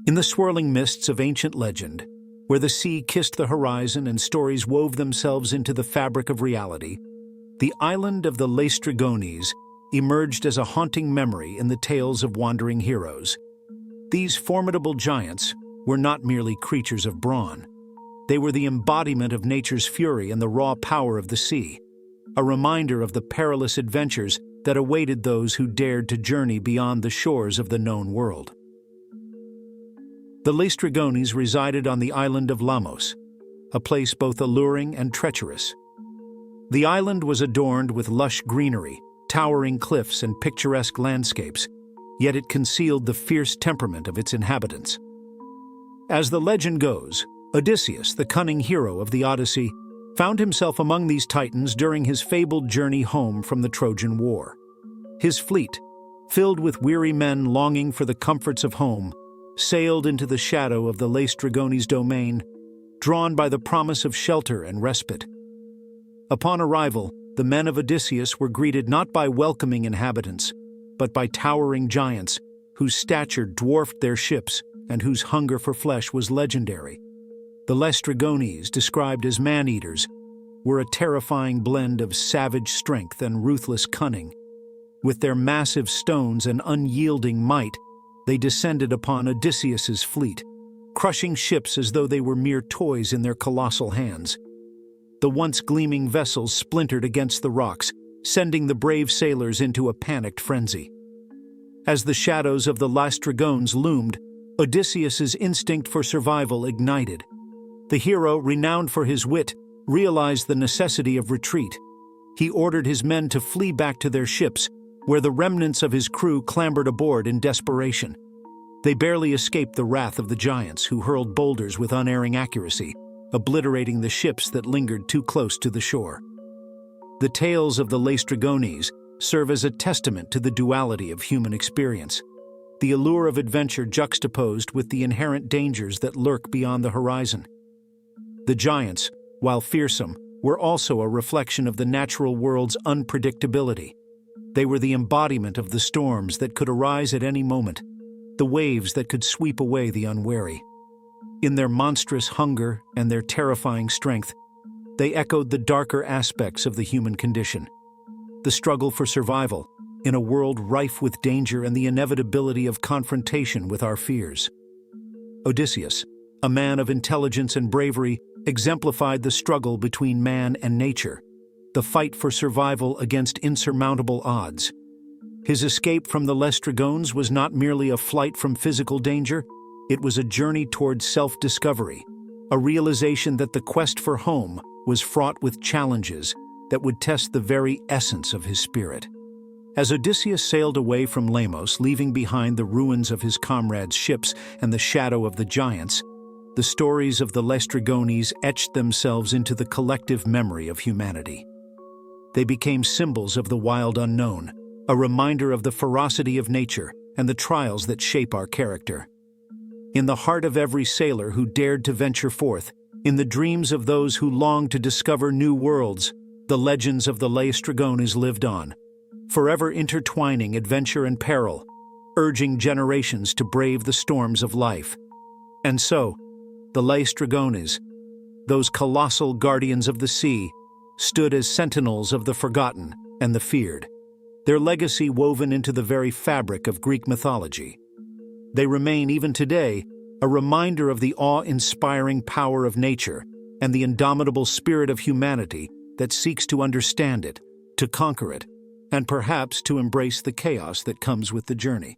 In the swirling mists of ancient legend, where the sea kissed the horizon and stories wove themselves into the fabric of reality, the island of the Laestrygones emerged as a haunting memory in the tales of wandering heroes. These formidable giants were not merely creatures of brawn. They were the embodiment of nature's fury and the raw power of the sea, a reminder of the perilous adventures that awaited those who dared to journey beyond the shores of the known world. The Laestrygones resided on the island of Lamos, a place both alluring and treacherous. The island was adorned with lush greenery, towering cliffs, and picturesque landscapes, yet it concealed the fierce temperament of its inhabitants. As the legend goes, Odysseus, the cunning hero of the Odyssey, found himself among these titans during his fabled journey home from the Trojan War. His fleet, filled with weary men longing for the comforts of home, sailed into the shadow of the Laestrygones domain, drawn by the promise of shelter and respite. Upon arrival, the men of Odysseus were greeted not by welcoming inhabitants, but by towering giants whose stature dwarfed their ships and whose hunger for flesh was legendary. The Laestrygones, described as man-eaters, were a terrifying blend of savage strength and ruthless cunning. With their massive stones and unyielding might, they descended upon Odysseus's fleet, crushing ships as though they were mere toys in their colossal hands. The once gleaming vessels splintered against the rocks, sending the brave sailors into a panicked frenzy. As the shadows of the Laestrygones loomed, Odysseus's instinct for survival ignited. The hero, renowned for his wit, realized the necessity of retreat. He ordered his men to flee back to their ships, where the remnants of his crew clambered aboard in desperation. They barely escaped the wrath of the giants, who hurled boulders with unerring accuracy, obliterating the ships that lingered too close to the shore. The tales of the Laestrygones serve as a testament to the duality of human experience, the allure of adventure juxtaposed with the inherent dangers that lurk beyond the horizon. The giants, while fearsome, were also a reflection of the natural world's unpredictability. They were the embodiment of the storms that could arise at any moment, the waves that could sweep away the unwary. In their monstrous hunger and their terrifying strength, they echoed the darker aspects of the human condition. The struggle for survival, in a world rife with danger and the inevitability of confrontation with our fears. Odysseus, a man of intelligence and bravery, exemplified the struggle between man and nature, the fight for survival against insurmountable odds. His escape from the Laestrygones was not merely a flight from physical danger, it was a journey towards self-discovery, a realization that the quest for home was fraught with challenges that would test the very essence of his spirit. As Odysseus sailed away from Lamos, leaving behind the ruins of his comrades' ships and the shadow of the giants, the stories of the Laestrygones etched themselves into the collective memory of humanity. They became symbols of the wild unknown, a reminder of the ferocity of nature and the trials that shape our character. In the heart of every sailor who dared to venture forth, in the dreams of those who longed to discover new worlds, the legends of the Laestrygones lived on, forever intertwining adventure and peril, urging generations to brave the storms of life. And so, the Laestrygones, those colossal guardians of the sea, stood as sentinels of the forgotten and the feared, their legacy woven into the very fabric of Greek mythology. They remain, even today, a reminder of the awe-inspiring power of nature and the indomitable spirit of humanity that seeks to understand it, to conquer it, and perhaps to embrace the chaos that comes with the journey.